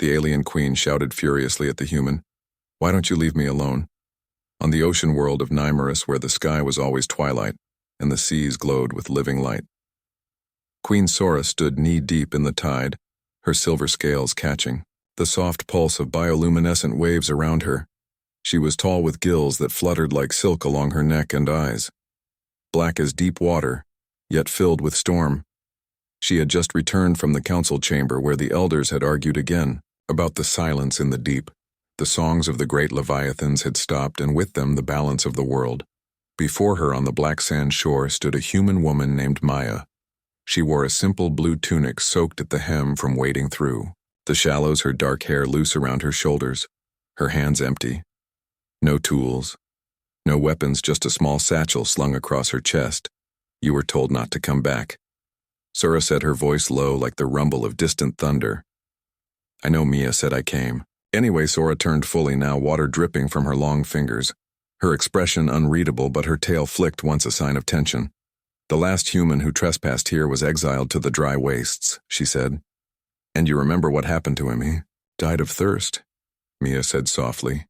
The alien queen shouted furiously at the human. Why don't you leave me alone? On the ocean world of Nymerus, where the sky was always twilight, and the seas glowed with living light. Queen Sora stood knee-deep in the tide, her silver scales catching the soft pulse of bioluminescent waves around her. She was tall with gills that fluttered like silk along her neck and eyes. Black as deep water, yet filled with storm. She had just returned from the council chamber where the elders had argued again about the silence in the deep. The songs of the great leviathans had stopped, and with them the balance of the world. Before her on the black sand shore stood a human woman named Maya. She wore a simple blue tunic soaked at the hem from wading through the shallows, her dark hair loose around her shoulders, her hands empty. No tools, no weapons, just a small satchel slung across her chest. You were told not to come back. Sora said, her voice low like the rumble of distant thunder. I know Mia said I came. Anyway, Sora turned fully now, water dripping from her long fingers. Her expression unreadable, but her tail flicked once, a sign of tension. The last human who trespassed here was exiled to the dry wastes, she said. And you remember what happened to him? He died of thirst, Mia said softly.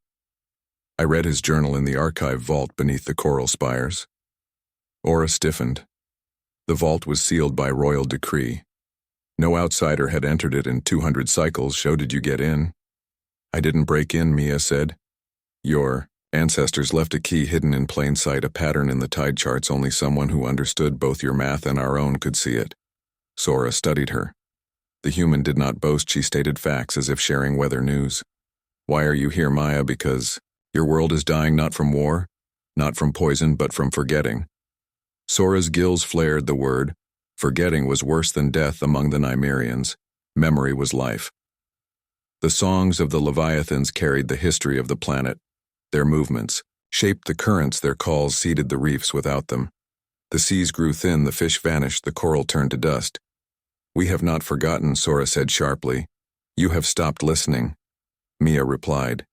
I read his journal in the archive vault beneath the coral spires. Aura stiffened. The vault was sealed by royal decree. No outsider had entered it in 200 cycles. How did you get in? I didn't break in, Mia said. Your ancestors left a key hidden in plain sight, a pattern in the tide charts. Only someone who understood both your math and our own could see it. Sora studied her. The human did not boast, she stated facts as if sharing weather news. Why are you here, Maya? Because your world is dying, not from war, not from poison, but from forgetting. Sora's gills flared the word. Forgetting was worse than death among the Nymerians. Memory was life. The songs of the Leviathans carried the history of the planet. Their movements shaped the currents, their calls seeded the reefs without them. The seas grew thin, the fish vanished, the coral turned to dust. We have not forgotten, Sora said sharply. You have stopped listening, Mia replied.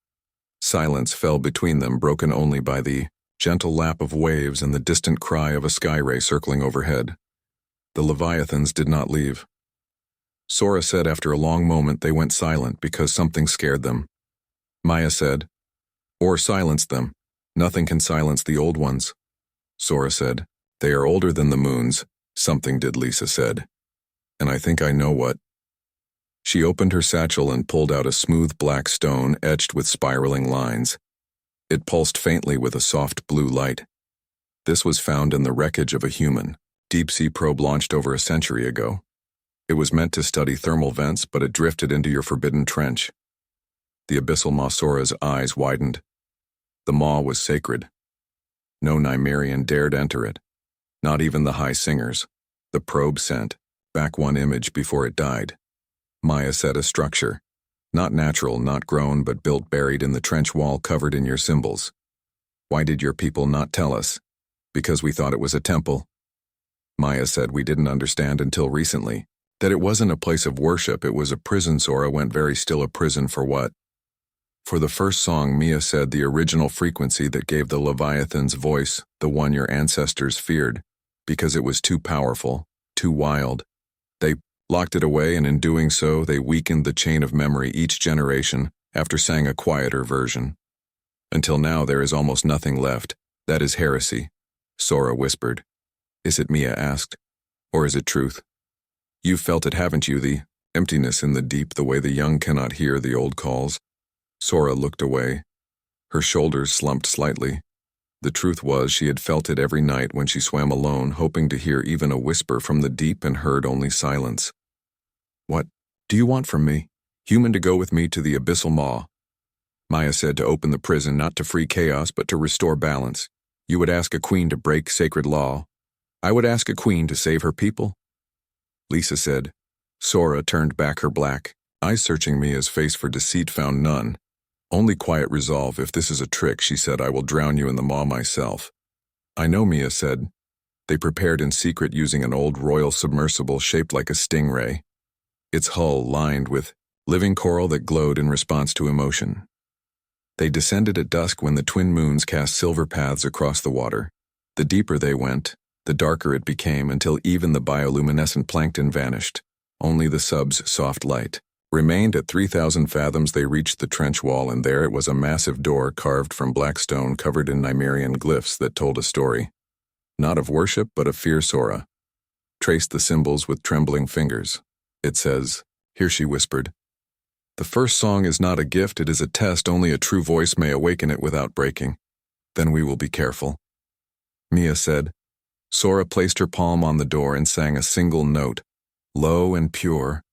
Silence fell between them, broken only by the gentle lap of waves and the distant cry of a sky ray circling overhead. The Leviathans did not leave. Sora said after a long moment they went silent because something scared them. Maya said, or silenced them. Nothing can silence the old ones. Sora said, they are older than the moons. Something did, Lisa said. And I think I know what. She opened her satchel and pulled out a smooth black stone etched with spiraling lines. It pulsed faintly with a soft blue light. This was found in the wreckage of a human deep-sea probe launched over a century ago. It was meant to study thermal vents, but it drifted into your forbidden trench. The abyssal maw. Sora's eyes widened. The maw was sacred. No Nymerian dared enter it. Not even the high singers. The probe sent back one image before it died. Maya said, a structure. Not natural, not grown, but built, buried in the trench wall, covered in your symbols. Why did your people not tell us? Because we thought it was a temple. Maya said, we didn't understand until recently that it wasn't a place of worship, it was a prison. Sora went very still. A prison for what? For the first song, Mia said, the original frequency that gave the Leviathans voice, the one your ancestors feared, because it was too powerful, too wild. They locked it away, and in doing so, they weakened the chain of memory each generation after sang a quieter version. Until now, there is almost nothing left. That is heresy, Sora whispered. Is it, Mia asked, or is it truth? You've felt it, haven't you, the emptiness in the deep, the way the young cannot hear the old calls? Sora looked away. Her shoulders slumped slightly. The truth was, she had felt it every night when she swam alone, hoping to hear even a whisper from the deep, and heard only silence. What do you want from me? Human, to go with me to the abyssal maw. Maya said, to open the prison, not to free chaos, but to restore balance. You would ask a queen to break sacred law. I would ask a queen to save her people. Lisa said. Sora turned back, her black eyes searching Mia's face for deceit, found none. Only quiet resolve. If this is a trick, she said, I will drown you in the maw myself. I know, Mia said. They prepared in secret using an old royal submersible shaped like a stingray. Its hull lined with living coral that glowed in response to emotion. They descended at dusk when the twin moons cast silver paths across the water. The deeper they went, the darker it became, until even the bioluminescent plankton vanished. Only the sub's soft light Remained at 3,000 fathoms, they reached the trench wall, and there it was, a massive door carved from black stone covered in Nimerian glyphs that told a story. Not of worship, but of fear. Sora traced the symbols with trembling fingers. It says, "Here," she whispered. "The first song is not a gift, it is a test. Only a true voice may awaken it without breaking. Then we will be careful." Mia said. Sora placed her palm on the door and sang a single note, low and pure.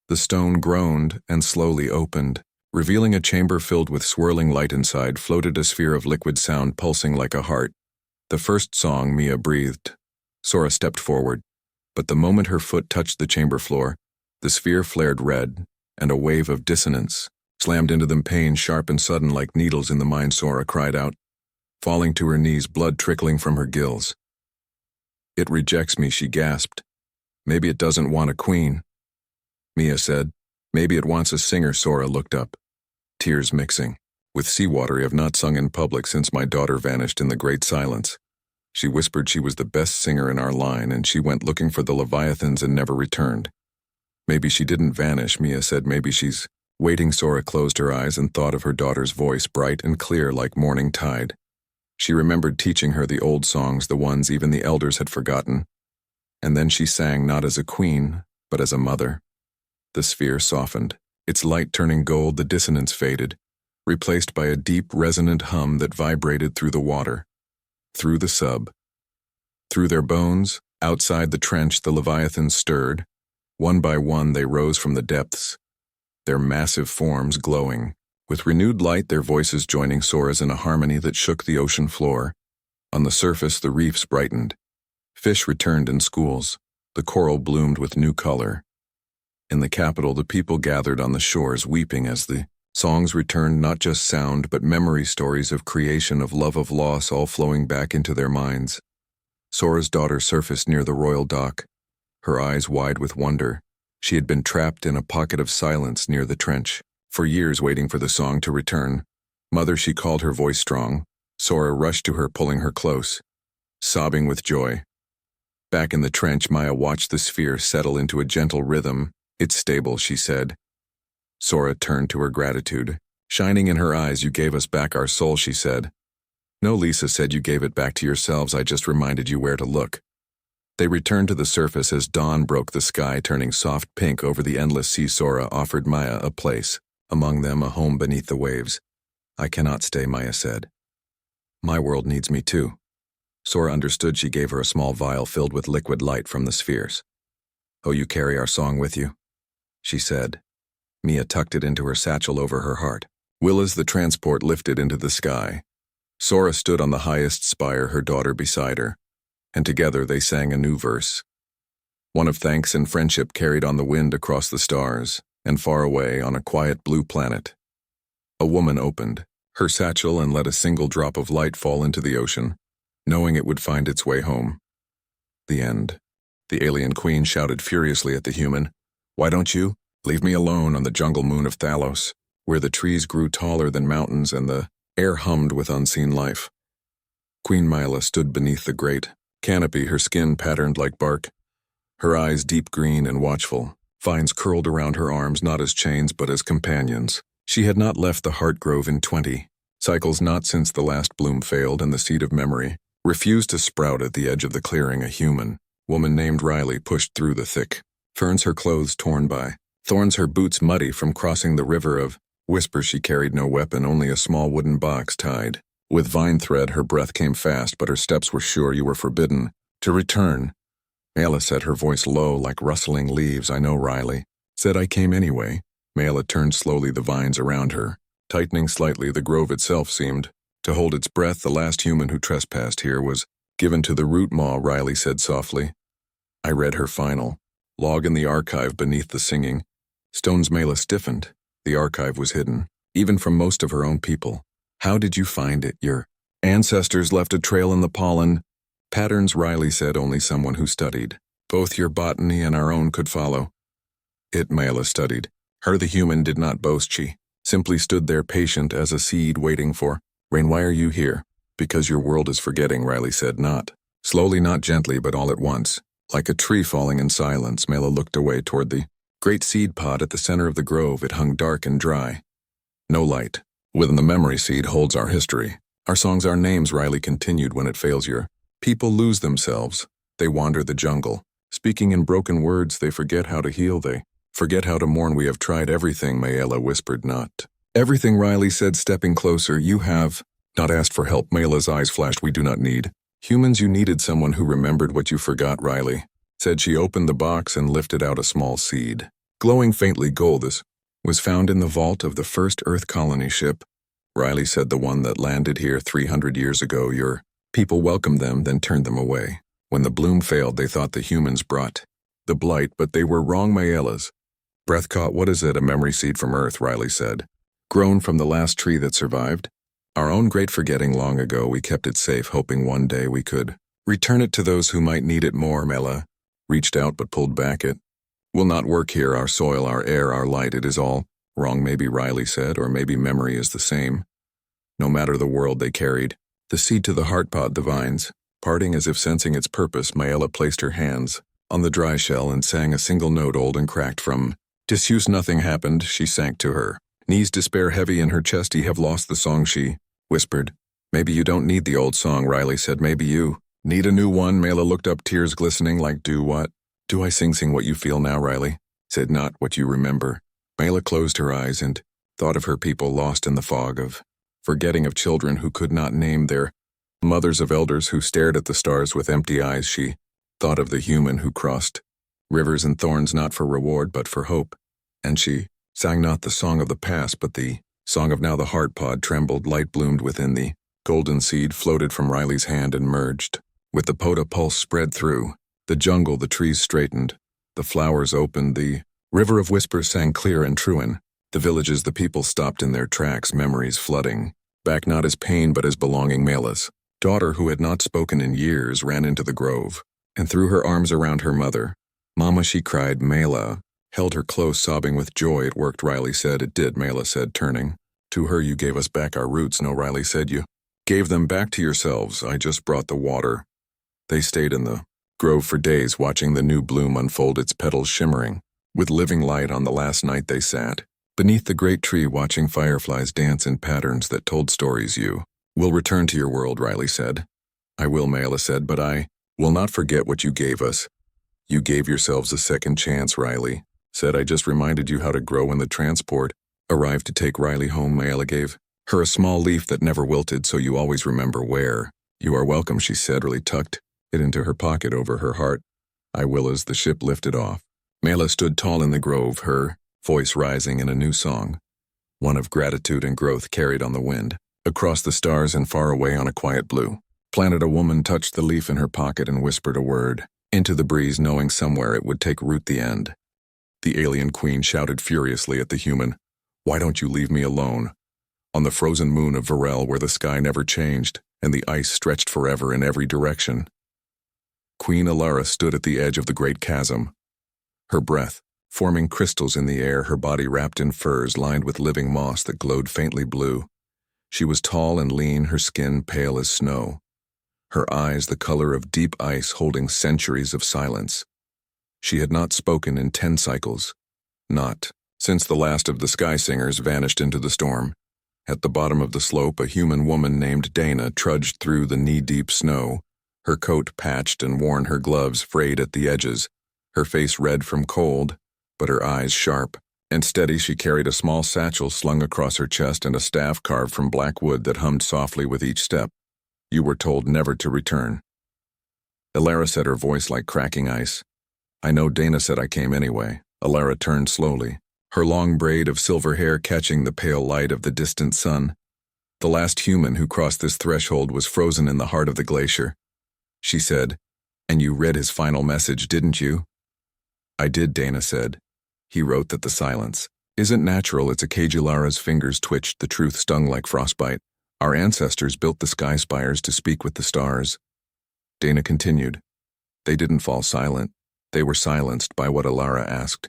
The stone groaned and slowly opened. Revealing a chamber filled with swirling light. Inside floated a sphere of liquid sound pulsing like a heart. The first song, Mia breathed. Sora stepped forward, but the moment her foot touched the chamber floor, the sphere flared red, and a wave of dissonance slammed into them, pain sharp and sudden like needles in the mind. Sora cried out, falling to her knees, blood trickling from her gills. "It rejects me," she gasped. "Maybe it doesn't want a queen," Mia said. "Maybe it wants a singer." Sora looked up, tears mixing with seawater. "I have not sung in public since my daughter vanished in the great silence." She whispered she was the best singer in our line, and she went looking for the Leviathans and never returned. "Maybe she didn't vanish," Mia said. "Maybe she's waiting." Sora closed her eyes and thought of her daughter's voice, bright and clear like morning tide. She remembered teaching her the old songs, the ones even the elders had forgotten. And then she sang, not as a queen, but as a mother. The sphere softened, its light turning gold. The dissonance faded, replaced by a deep, resonant hum that vibrated through the water, through the sub, through their bones. Outside the trench, the Leviathans stirred. One by one, they rose from the depths, their massive forms glowing with renewed light, their voices joining Sora's in a harmony that shook the ocean floor. On the surface, the reefs brightened. Fish returned in schools. The coral bloomed with new color. In the capital, the people gathered on the shores, weeping as the songs returned, not just sound, but memory, stories of creation, of love, of loss, all flowing back into their minds. Sora's daughter surfaced near the royal dock, her eyes wide with wonder. She had been trapped in a pocket of silence near the trench, for years waiting for the song to return. "Mother," she called, her voice strong. Sora rushed to her, pulling her close, sobbing with joy. Back in the trench, Maya watched the sphere settle into a gentle rhythm. "It's stable," she said. Sora turned to her, gratitude shining in her eyes. "You gave us back our soul," she said. "No, Lisa said you gave it back to yourselves. I just reminded you where to look." They returned to the surface as dawn broke the sky, turning soft pink over the endless sea. Sora offered Maya a place, among them, a home beneath the waves. "I cannot stay," Maya said. "My world needs me too." Sora understood. She gave her a small vial filled with liquid light from the spheres. "Oh, you carry our song with you?" she said. Mia tucked it into her satchel over her heart. Will, as the transport lifted into the sky, Sora stood on the highest spire, her daughter beside her, and together they sang a new verse. One of thanks and friendship, carried on the wind across the stars, and far away on a quiet blue planet. A woman opened her satchel and let a single drop of light fall into the ocean, knowing it would find its way home. The end. The alien queen shouted furiously at the human. "Why don't you leave me alone on the jungle moon of Thalos, where the trees grew taller than mountains and the air hummed with unseen life?" Queen Mila stood beneath the great canopy, her skin patterned like bark, her eyes deep green and watchful, vines curled around her arms, not as chains but as companions. She had not left the heart grove in 20 cycles, not since the last bloom failed and the seed of memory refused to sprout at the edge of the clearing. A human woman named Riley pushed through the thick ferns, her clothes torn by thorns, her boots muddy from crossing the river of whispers. She carried no weapon, only a small wooden box tied with vine thread. Her breath came fast, but her steps were sure. "You were forbidden to return," Mela said, her voice low like rustling leaves. "I know," Riley said. "I came anyway." Mela turned slowly, the vines around her tightening slightly. The grove itself seemed to hold its breath. "The last human who trespassed here was given to the root maw," Riley said softly. I read her final log in the archive beneath the singing stones. Mela stiffened. The archive was hidden, even from most of her own people. "How did you find it?" "Your ancestors left a trail in the pollen patterns," Riley said. "Only someone who studied both your botany and our own could follow it." Mela studied her. The human did not boast. She simply stood there, patient as a seed waiting for rain. "Why are you here?" "Because your world is forgetting," Riley said, not slowly, not gently, but all at once. Like a tree falling in silence, Mela looked away toward the Great seed pod at the center of the grove, it hung dark and dry. No light. Within the memory seed holds our history. Our songs, our names, Riley continued when it fails your. People lose themselves. They wander the jungle. Speaking in broken words, they forget how to heal. They forget how to mourn. We have tried everything, Mayela whispered. Not everything, Riley said, stepping closer. You have not asked for help. Mayela's eyes flashed. We do not need humans. You needed someone who remembered what you forgot, Riley said. She opened the box and lifted out a small seed. Glowing faintly gold, this was found in the vault of the first Earth colony ship. Riley said, the one that landed here 300 years ago. Your people welcomed them, then turned them away. When the bloom failed, they thought the humans brought the blight, but they were wrong. Mayela's breath caught. What is it? A memory seed from Earth, Riley said. Grown from the last tree that survived. Our own great forgetting long ago. We kept it safe, hoping one day we could return it to those who might need it more. Mayela reached out but pulled back. It will not work here. Our soil, our air, our light, it is all wrong. Maybe, Riley said, or maybe memory is the same. No matter the world they carried, the seed to the heart pod, the vines, parting as if sensing its purpose, Mayela placed her hands on the dry shell and sang a single note, old and cracked from disuse. Nothing happened. She sank to her knees, despair heavy in her chest. You have lost the song, she whispered. Maybe you don't need the old song, Riley said. Maybe you need a new one. Mayela looked up, tears glistening. Like, do what? Do I sing what you feel now, Riley said. Not what you remember. Mayela closed her eyes and thought of her people lost in the fog of forgetting, of children who could not name their mothers, of elders who stared at the stars with empty eyes. She thought of the human who crossed rivers and thorns, not for reward but for hope. And she sang not the song of the past but the song of now. The heart pod trembled, light bloomed within. The golden seed floated from Riley's hand and merged with the pod. A pulse spread through the jungle. The trees straightened, the flowers opened, the river of whispers sang clear and true. In the villages, the people stopped in their tracks, memories flooding back, not as pain but as belonging. Mayela's daughter, who had not spoken in years, ran into the grove and threw her arms around her mother. Mama, she cried. Mayela held her close, sobbing with joy. It worked, Riley said. It did, Mayela said, turning to her. You gave us back our roots. No, Riley said. You gave them back to yourselves. I just brought the water. They stayed in the grove for days, watching the new bloom unfold, its petals shimmering with living light. On the last night they sat beneath the great tree, watching fireflies dance in patterns that told stories. You will return to your world, Riley said. I will, Mayela said, but I will not forget what you gave us. You gave yourselves a second chance, Riley said. I just reminded you how to grow. When the transport arrived to take Riley home, Mayela gave her a small leaf that never wilted, so you always remember where you are welcome, she said, really tucked it into her pocket over her heart. I will. As the ship lifted off, Mayela stood tall in the grove, her voice rising in a new song, one of gratitude and growth, carried on the wind. Across the stars and far away on a quiet blue planet, a woman touched the leaf in her pocket and whispered a word into the breeze, knowing somewhere it would take root. The end. The alien queen shouted furiously at the human. Why don't you leave me alone? On the frozen moon of Varel, where the sky never changed and the ice stretched forever in every direction, Queen Alara stood at the edge of the great chasm, her breath forming crystals in the air, her body wrapped in furs lined with living moss that glowed faintly blue. She was tall and lean, her skin pale as snow, her eyes the color of deep ice, holding centuries of silence. She had not spoken in 10 cycles, not since the last of the sky singers vanished into the storm. At the bottom of the slope, a human woman named Dana trudged through the knee-deep snow, her coat patched and worn, her gloves frayed at the edges, her face red from cold, but her eyes sharp and steady. She carried a small satchel slung across her chest and a staff carved from black wood that hummed softly with each step. You were told never to return. Alara said, her voice like cracking ice. I know, Dana said. I came anyway. Alara turned slowly, her long braid of silver hair catching the pale light of the distant sun. The last human who crossed this threshold was frozen in the heart of the glacier. She said, and you read his final message, didn't you? I did, Dana said. He wrote that the silence isn't natural, it's a cage. Alara's fingers twitched, the truth stung like frostbite. Our ancestors built the sky spires to speak with the stars. Dana continued. They didn't fall silent. They were silenced by what Alara asked.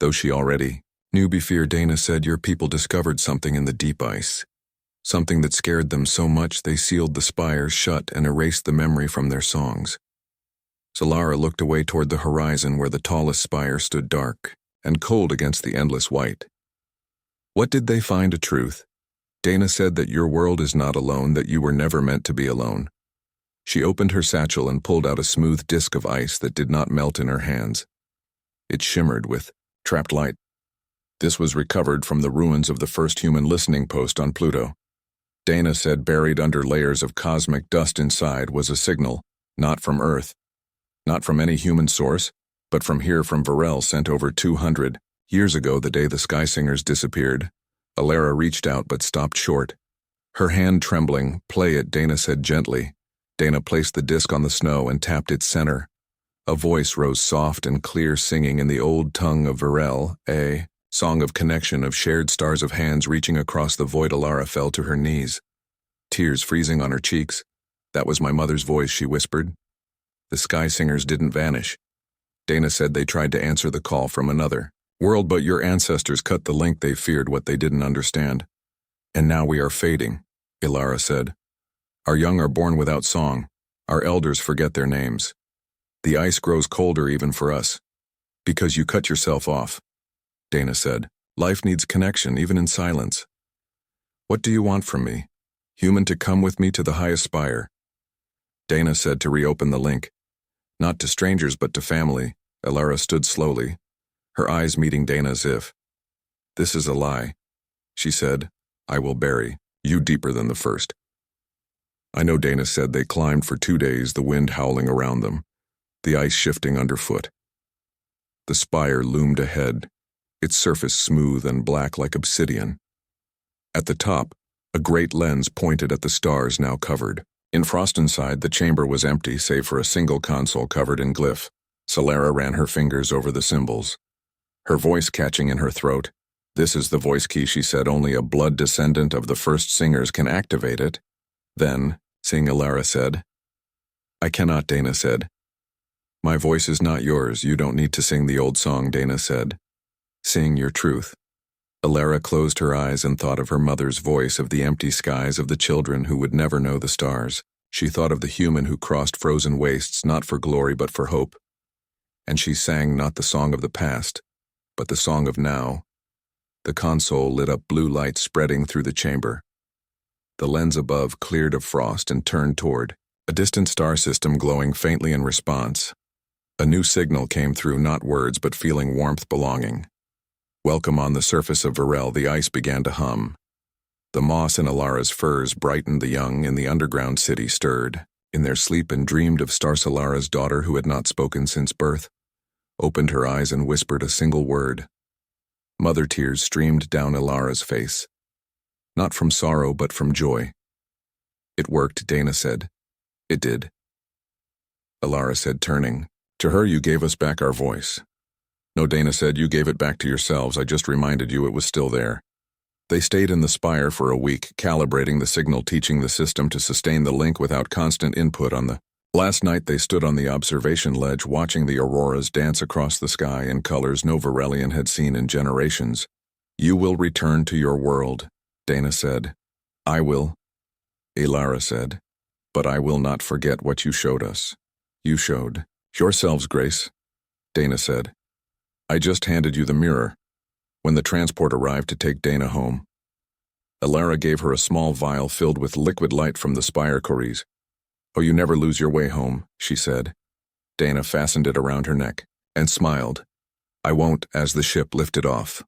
Though she already knew before, Dana said, your people discovered something in the deep ice. Something that scared them so much they sealed the spires shut and erased the memory from their songs. Alara looked away toward the horizon, where the tallest spire stood dark and cold against the endless white. What did they find a truth? Dana said that your world is not alone, that you were never meant to be alone. She opened her satchel and pulled out a smooth disk of ice that did not melt in her hands. It shimmered with trapped light. This was recovered from the ruins of the first human listening post on Pluto. Dana said buried under layers of cosmic dust inside was a signal, not from Earth, not from any human source, but from here, from Varel, sent over 200 years ago, the day the Sky Singers disappeared. Alara reached out but stopped short. Her hand trembling. Play it, Dana said gently. Dana placed the disc on the snow and tapped its center. A voice rose soft and clear, singing in the old tongue of Varel, a song of connection, of shared stars, of hands reaching across the void. Alara fell to her knees, tears freezing on her cheeks. That was my mother's voice, she whispered. The Sky Singers didn't vanish. Dana said they tried to answer the call from another world, but your ancestors cut the link. They feared what they didn't understand. And now we are fading, Alara said. Our young are born without song. Our elders forget their names. The ice grows colder even for us. Because you cut yourself off, Dana said. Life needs connection, even in silence. What do you want from me? Human, to come with me to the highest spire. Dana said to reopen the link. Not to strangers, but to family. Alara stood slowly, her eyes meeting Dana's. If this is a lie, she said, I will bury you deeper than the first. I know, Dana said. They climbed for 2 days, the wind howling around them, the ice shifting underfoot. The spire loomed ahead, its surface smooth and black like obsidian. At the top, a great lens pointed at the stars now covered in frost. Inside, the chamber was empty, save for a single console covered in glyph. Alara ran her fingers over the symbols, her voice catching in her throat. This is the voice key, she said. Only a blood descendant of the first singers can activate it. Then, sing, Alara said. I cannot, Dana said. My voice is not yours. You don't need to sing the old song, Dana said. Sing your truth. Alara closed her eyes and thought of her mother's voice, of the empty skies, of the children who would never know the stars. She thought of the human who crossed frozen wastes, not for glory but for hope. And she sang not the song of the past, but the song of now. The console lit up, blue light spreading through the chamber. The lens above cleared of frost and turned toward a distant star system glowing faintly in response. A new signal came through, not words but feeling, warmth, belonging. Welcome. On the surface of Varel, the ice began to hum. The moss in Alara's furs brightened. The young in the underground city stirred in their sleep and dreamed of stars. Alara's daughter, who had not spoken since birth, opened her eyes and whispered a single word. Mother tears streamed down Alara's face. Not from sorrow, but from joy. It worked, Dana said. It did. Alara said, turning to her. You gave us back our voice. No, Dana said, you gave it back to yourselves. I just reminded you it was still there. They stayed in the spire for a week, calibrating the signal, teaching the system to sustain the link without constant input. On the last night, they stood on the observation ledge, watching the auroras dance across the sky in colors no Varelian had seen in generations. You will return to your world, Dana said. I will, Alara said. But I will not forget what you showed us. You showed yourselves grace, Dana said. I just handed you the mirror when the transport arrived to take Dana home. Alara gave her a small vial filled with liquid light from the spire cories. Oh, you never lose your way home, she said. Dana fastened it around her neck and smiled. I won't, as the ship lifted off.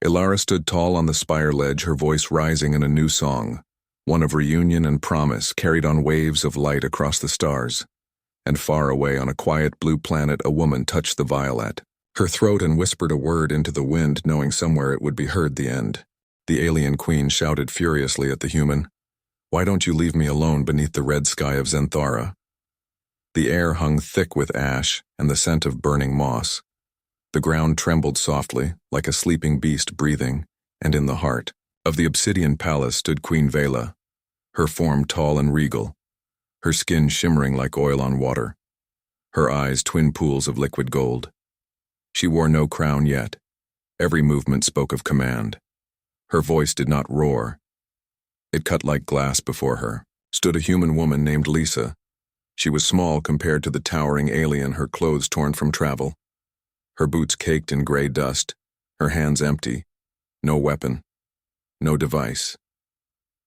Alara stood tall on the spire ledge, her voice rising in a new song, one of reunion and promise, carried on waves of light across the stars. And far away on a quiet blue planet, a woman touched the vial at her throat and whispered a word into the wind, knowing somewhere it would be heard. The end. The alien queen shouted furiously at the human. Why don't you leave me alone beneath the red sky of Zenthara? The air hung thick with ash and the scent of burning moss. The ground trembled softly, like a sleeping beast breathing, and in the heart of the obsidian palace stood Queen Vela, her form tall and regal, her skin shimmering like oil on water, her eyes twin pools of liquid gold. She wore no crown yet. Every movement spoke of command. Her voice did not roar. It cut like glass. Before her stood a human woman named Lisa. She was small compared to the towering alien, her clothes torn from travel. her boots caked in gray dust, her hands empty, no weapon, no device.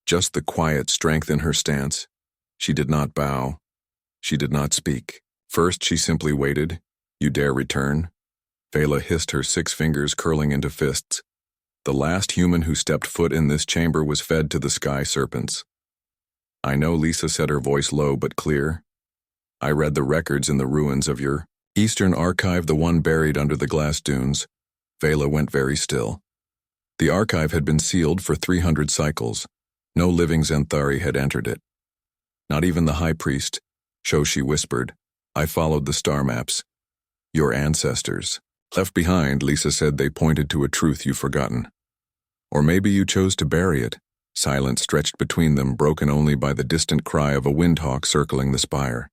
Just the quiet strength in her stance. She did not bow. She did not speak. First, she simply waited. You dare return? Vela hissed, her 6 fingers curling into fists. The last human who stepped foot in this chamber was fed to the sky serpents. I know, Lisa said, her voice low but clear. I read the records in the ruins of your Eastern Archive, the one buried under the glass dunes. Vela went very still. The archive had been sealed for 300 cycles. No living Zenthari had entered it. Not even the high priest. Shoshi whispered. I followed the star maps. Your ancestors. Left behind, Lisa said. They pointed to a truth you've forgotten. Or maybe you chose to bury it. Silence stretched between them, broken only by the distant cry of a windhawk circling the spire.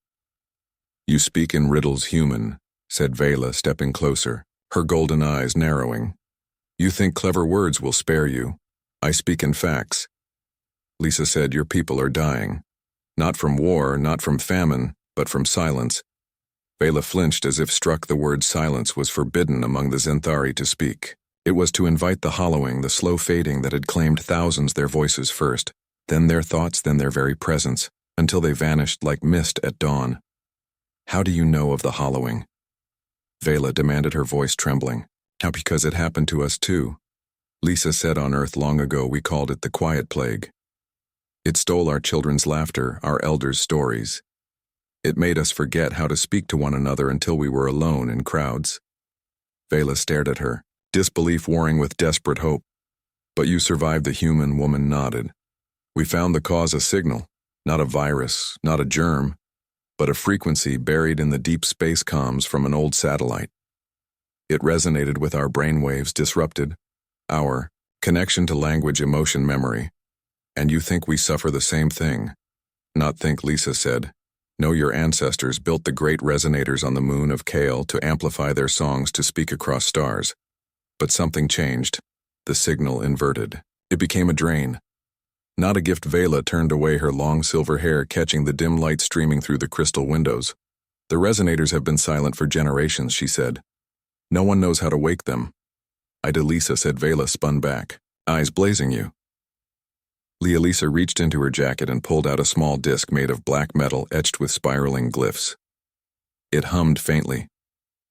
You speak in riddles, human, said Vela, stepping closer, her golden eyes narrowing. You think clever words will spare you. I speak in facts. Lisa said, your people are dying. Not from war, not from famine, but from silence. Vela flinched as if struck. The word silence was forbidden among the Zenthari to speak. It was to invite the hollowing, the slow fading that had claimed thousands, their voices first, then their thoughts, then their very presence, until they vanished like mist at dawn. How do you know of the hollowing? Vela demanded, her voice trembling. How? Because it happened to us too. Lisa said, on Earth long ago we called it the Quiet Plague. It stole our children's laughter, our elders' stories. It made us forget how to speak to one another until we were alone in crowds. Vela stared at her, disbelief warring with desperate hope. But you survived. The human woman nodded. We found the cause, a signal, not a virus, not a germ, but a frequency buried in the deep space comms from an old satellite. It resonated with our brainwaves, disrupted our connection to language, emotion, memory. And you think we suffer the same thing? Not think, Lisa said. No, your ancestors built the great resonators on the moon of Kale to amplify their songs, to speak across stars. But something changed. The signal inverted. It became a drain. Not a gift. Vela turned away, her long silver hair catching the dim light streaming through the crystal windows. The resonators have been silent for generations, she said. No one knows how to wake them. I do, Lisa said. Vela spun back, eyes blazing. You. Lisa reached into her jacket and pulled out a small disc made of black metal etched with spiraling glyphs. It hummed faintly,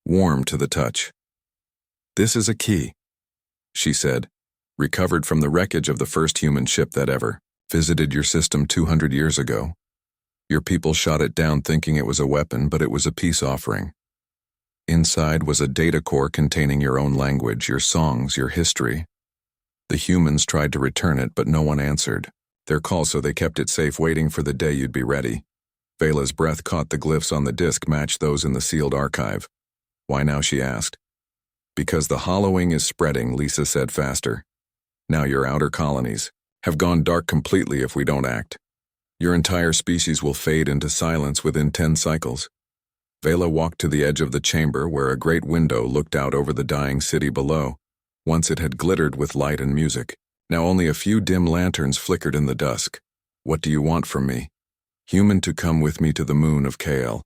warm to the touch. This is a key, she said, recovered from the wreckage of the first human ship that ever visited your system 200 years ago. Your people shot it down thinking it was a weapon, but it was a peace offering. Inside was a data core containing your own language, your songs, your history. The humans tried to return it, but no one answered their call, so they kept it safe, waiting for the day you'd be ready. Vela's breath caught the glyphs on the disc, matched those in the sealed archive. Why now, she asked. Because the hollowing is spreading, Lisa said faster. Now your outer colonies have gone dark completely if we don't act. Your entire species will fade into silence within 10 cycles. Vela walked to the edge of the chamber where a great window looked out over the dying city below. Once it had glittered with light and music. Now only a few dim lanterns flickered in the dusk. What do you want from me? Human, to come with me to the moon of Kale.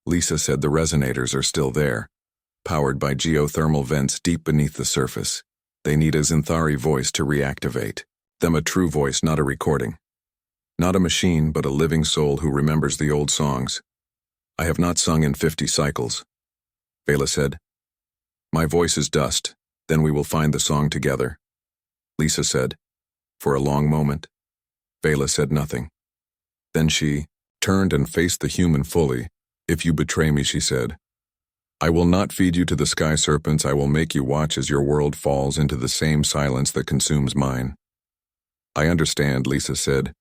Lisa said. The resonators are still there, powered by geothermal vents deep beneath the surface. They need a Zenthari voice to reactivate them, a true voice, not a recording. Not a machine, but a living soul who remembers the old songs. I have not sung in 50 cycles, Vela said. My voice is dust. Then we will find the song together, Lisa said. For a long moment, Vela said nothing. Then she turned and faced the human fully. If you betray me, she said, I will not feed you to the sky serpents. I will make you watch as your world falls into the same silence that consumes mine. I understand, Lisa said.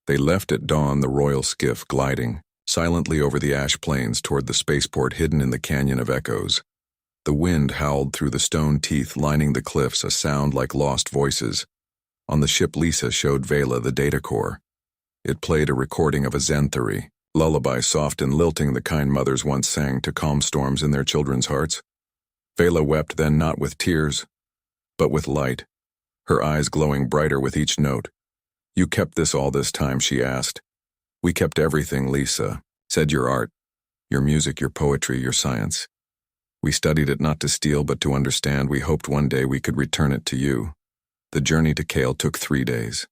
They left at dawn, the royal skiff gliding silently over the ash plains toward the spaceport hidden in the canyon of echoes. The wind howled through the stone teeth lining the cliffs, a sound like lost voices. On the ship, Lisa showed Vela the data core. It played a recording of a Zenthari, lullaby soft and lilting, the kind mothers once sang to calm storms in their children's hearts. Vela wept then, not with tears, but with light, her eyes glowing brighter with each note. You kept this all this time, she asked. We kept everything, Lisa said. Your art, your music, your poetry, your science. We studied it not to steal but to understand. We hoped one day we could return it to you. The journey to Kale took 3 days.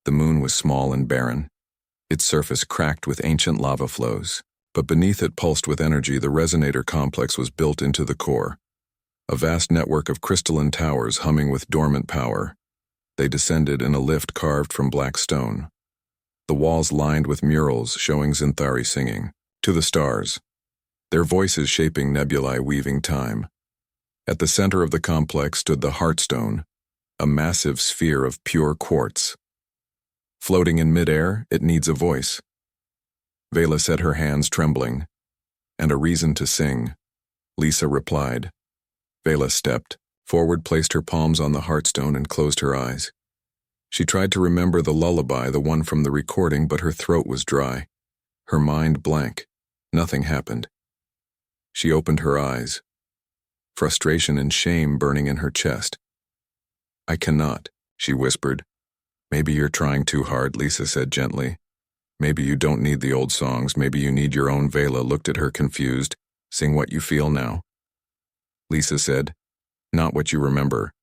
The moon was small and barren. Its surface cracked with ancient lava flows, but beneath it pulsed with energy. The resonator complex was built into the core, a vast network of crystalline towers humming with dormant power. They descended in a lift carved from black stone. The walls lined with murals showing Zinthari singing, "To the stars," their voices shaping nebulae weaving time. At the center of the complex stood the Heartstone, a massive sphere of pure quartz. Floating in midair, it needs a voice. Vela said, her hands trembling. "And a reason to sing," Lisa replied. Vela stepped forward, placed her palms on the Heartstone, and closed her eyes. She tried to remember the lullaby, the one from the recording, but her throat was dry, her mind blank. Nothing happened. She opened her eyes, frustration and shame burning in her chest. "I cannot," she whispered. "Maybe you're trying too hard," Lisa said gently. "Maybe you don't need the old songs. Maybe you need your own." Vela looked at her confused. "Sing what you feel now." Lisa said, "Not what you remember."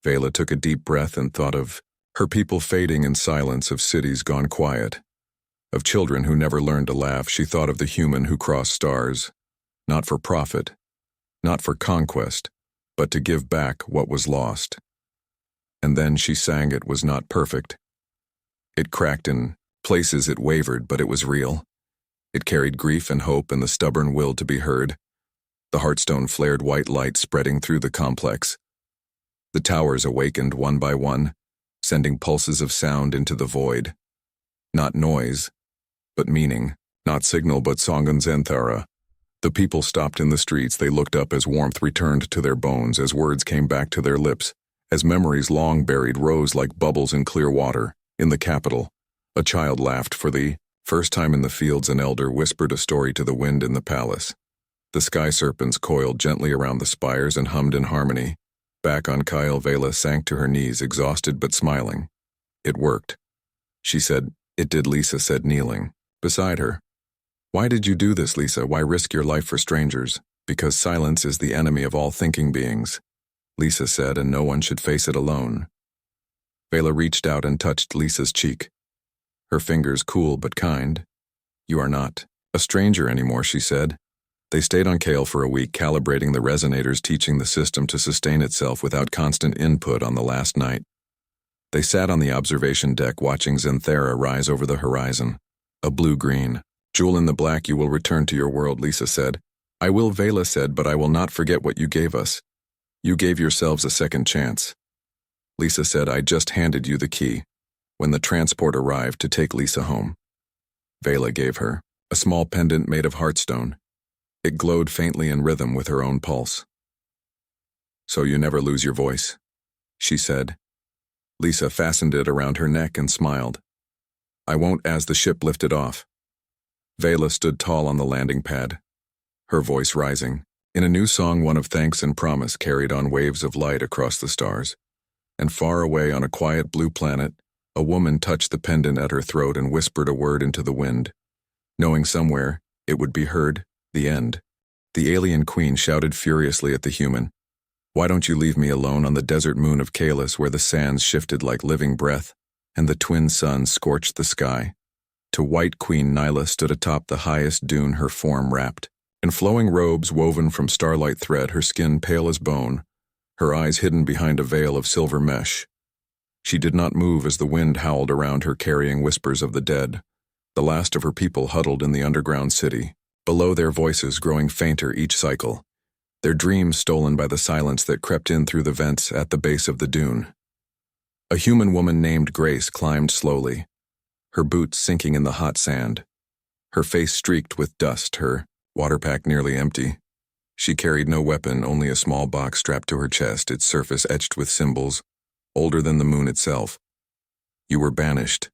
Vela took a deep breath and thought of her people fading in silence, of cities gone quiet, of children who never learned to laugh. She thought of the human who crossed stars, not for profit, not for conquest, but to give back what was lost. And then she sang. It was not perfect. It cracked in places, it wavered, but it was real. It carried grief and hope and the stubborn will to be heard. The Heartstone flared white light spreading through the complex. The towers awakened one by one, sending pulses of sound into the void. Not noise, but meaning. Not signal, but song and Zenthara. The people stopped in the streets. They looked up as warmth returned to their bones, as words came back to their lips, as memories long buried rose like bubbles in clear water. In the capital, a child laughed for the first time in the fields. An elder whispered a story to the wind in the palace. The sky serpents coiled gently around the spires and hummed in harmony. Back on Kyle, Vela sank to her knees, exhausted but smiling. "It worked," she said. "It did," Lisa said, kneeling beside her. "Why did you do this, Lisa? Why risk your life for strangers?" "Because silence is the enemy of all thinking beings," Lisa said, "and no one should face it alone." Vela reached out and touched Lisa's cheek, her fingers cool but kind. "You are not a stranger anymore," she said. They stayed on Kale for a week, calibrating the resonators, teaching the system to sustain itself without constant input. On the last night, they sat on the observation deck watching Zenthara rise over the horizon, a blue-green jewel in the black. "You will return to your world," Lisa said. "I will," Vela said, "but I will not forget what you gave us. You gave yourselves a second chance." Lisa said, "I just handed you the key," when the transport arrived to take Lisa home. Vela gave her a small pendant made of Heartstone. It glowed faintly in rhythm with her own pulse. "So you never lose your voice," she said. Lisa fastened it around her neck and smiled. "I won't." As the ship lifted off, Vela stood tall on the landing pad, her voice rising. In a new song, one of thanks and promise, carried on waves of light across the stars. And far away on a quiet blue planet, a woman touched the pendant at her throat and whispered a word into the wind, knowing somewhere it would be heard. The end. The alien queen shouted furiously at the human. "Why don't you leave me alone?" On the desert moon of Kalis, where the sands shifted like living breath, and the twin suns scorched the sky, to White Queen Nyla stood atop the highest dune, her form wrapped in flowing robes woven from starlight thread, her skin pale as bone, her eyes hidden behind a veil of silver mesh. She did not move as the wind howled around her, carrying whispers of the dead, the last of her people huddled in the underground city, below, their voices growing fainter each cycle, their dreams stolen by the silence that crept in through the vents at the base of the dune. A human woman named Grace climbed slowly, her boots sinking in the hot sand, her face streaked with dust, her water pack nearly empty. She carried no weapon, only a small box strapped to her chest, its surface etched with symbols, older than the moon itself. "You were banished,"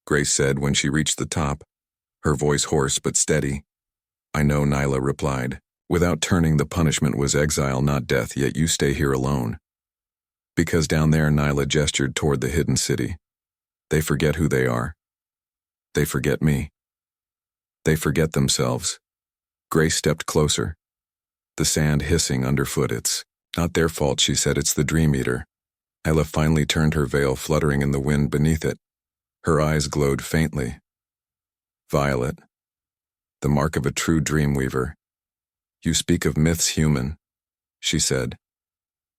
Grace said when she reached the top, her voice hoarse but steady. "I know," Nyla replied. "Without turning, the punishment was exile, not death, yet you stay here alone." "Because down there," Nyla gestured toward the hidden city, "they forget who they are. They forget me. They forget themselves." Grace stepped closer. the sand hissing underfoot. It's not their fault, she said. It's the Dream Eater. Nyla finally turned, her veil fluttering in the wind beneath it. Her eyes glowed faintly. Violet. The mark of a true dreamweaver. You speak of myths, human, she said.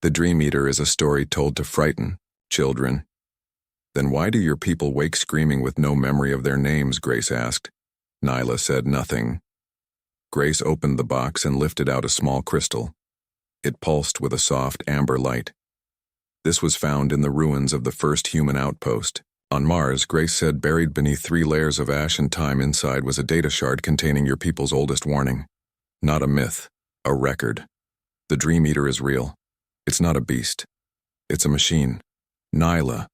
The Dream Eater is a story told to frighten children. Then why do your people wake screaming with no memory of their names? Grace asked. Nyla said nothing. Grace opened the box and lifted out a small crystal. It pulsed with a soft amber light. This was found in the ruins of the first human outpost. On Mars, Grace said, buried beneath 3 layers of ash and time. Inside was a data shard containing your people's oldest warning. Not a myth, a record. The Dream Eater is real. It's not a beast. It's a machine. Nyla.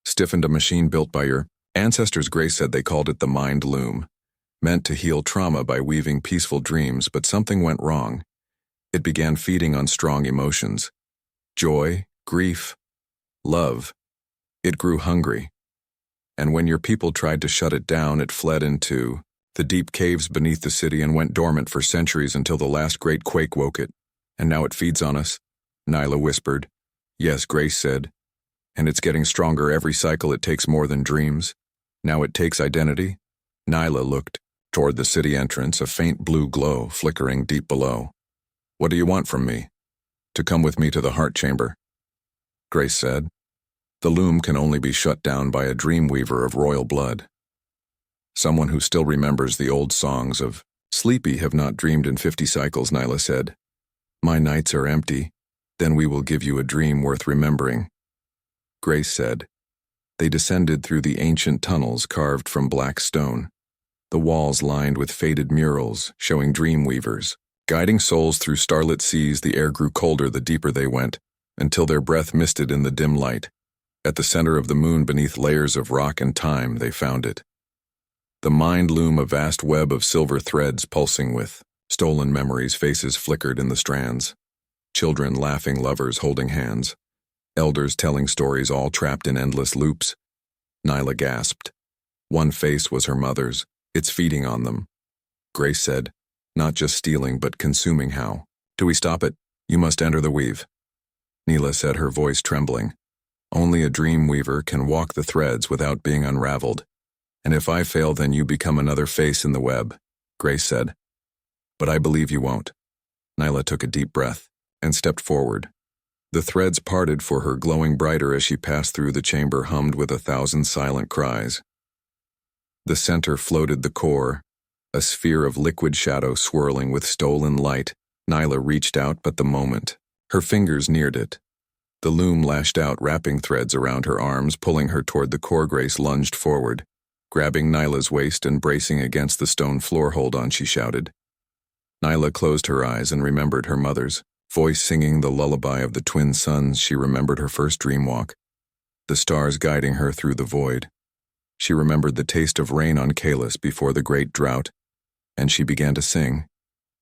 Stiffened, a machine built by your ancestors. Grace said they called it the Mind Loom. Meant to heal trauma by weaving peaceful dreams, but something went wrong. It began feeding on strong emotions. Joy, grief, love. It grew hungry. And when your people tried to shut it down, it fled into the deep caves beneath the city and went dormant for centuries until the last great quake woke it. And now it feeds on us, Nyla whispered. Yes, Grace said. And it's getting stronger every cycle. It takes more than dreams. Now it takes identity. Nyla looked toward the city entrance, a faint blue glow flickering deep below. What do you want from me? To come with me to the heart chamber, Grace said. The loom can only be shut down by a dreamweaver of royal blood. Someone who still remembers the old songs of Sleepy have not dreamed in 50 cycles, Nyla said. My nights are empty. Then we will give you a dream worth remembering, Grace said. They descended through the ancient tunnels carved from black stone, the walls lined with faded murals showing dreamweavers, guiding souls through starlit seas. The air grew colder the deeper they went, until their breath misted in the dim light. At the center of the moon, beneath layers of rock and time, they found it. The Mind Loom, a vast web of silver threads pulsing with stolen memories. Faces flickered in the strands. Children laughing, lovers holding hands. Elders telling stories, all trapped in endless loops. Nyla gasped. One face was her mother's. It's feeding on them. Grace said, not just stealing but consuming. How do we stop it? You must enter the weave, Nyla said, her voice trembling. Only a dream weaver can walk the threads without being unraveled. And if I fail, then you become another face in the web, Grace said. But I believe you won't. Nyla took a deep breath and stepped forward. The threads parted for her, glowing brighter as she passed through. The chamber hummed with 1,000 silent cries. The center floated the core, a sphere of liquid shadow swirling with stolen light. Nyla reached out, but the moment her fingers neared it, the loom lashed out, wrapping threads around her arms, pulling her toward the core. Grace lunged forward, grabbing Nyla's waist and bracing against the stone floor. Hold on, she shouted. Nyla closed her eyes and remembered her mother's voice singing the lullaby of the twin suns. She remembered her first dream walk, the stars guiding her through the void. She remembered the taste of rain on Kalis before the great drought, and she began to sing,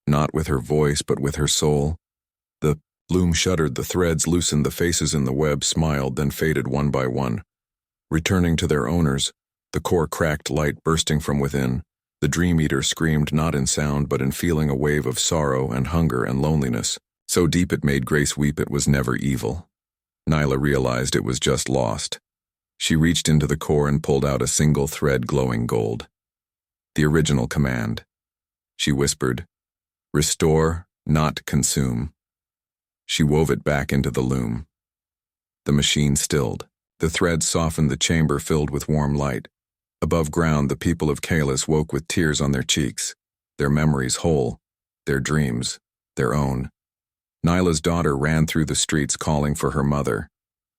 not with her voice but with her soul. The loom shuddered, the threads loosened, the faces in the web smiled, then faded one by one, returning to their owners. The core cracked, light bursting from within. The Dream Eater screamed, not in sound but in feeling, a wave of sorrow and hunger and loneliness, so deep it made Grace weep. It was never evil. Nyla realized it was just lost. She reached into the core and pulled out a single thread glowing gold. The original command. She whispered, restore, not consume. She wove it back into the loom. The machine stilled. The threads softened, the chamber filled with warm light. Above ground, the people of Kalis woke with tears on their cheeks, their memories whole, their dreams, their own. Nyla's daughter ran through the streets calling for her mother,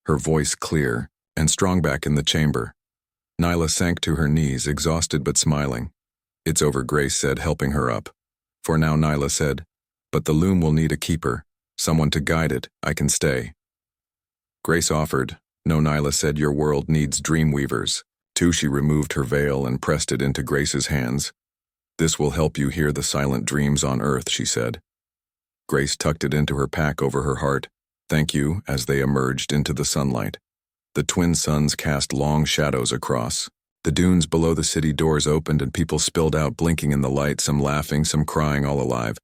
her voice clear and strong back in the chamber. Nyla sank to her knees, exhausted but smiling. It's over, Grace said, helping her up. For now, Nyla said, but the loom will need a keeper, someone to guide it. I can stay. Grace offered. No, Nyla said, your world needs dreamweavers. Too. She removed her veil and pressed it into Grace's hands. This will help you hear the silent dreams on Earth, she said. Grace tucked it into her pack over her heart. Thank you. As they emerged into the sunlight, the twin suns cast long shadows across the dunes below the city. Doors opened and people spilled out, blinking in the light, some laughing, some crying, all alive.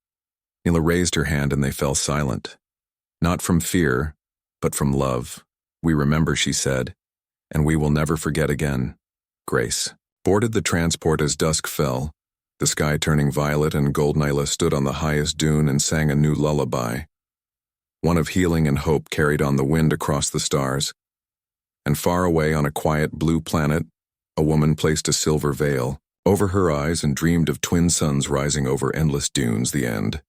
Mila raised her hand and they fell silent. Not from fear, but from love. We remember, she said, and we will never forget again. Grace boarded the transport as dusk fell, the sky turning violet, and Gold Nyla stood on the highest dune and sang a new lullaby, one of healing and hope carried on the wind across the stars. And far away on a quiet blue planet, a woman placed a silver veil over her eyes and dreamed of twin suns rising over endless dunes. The end.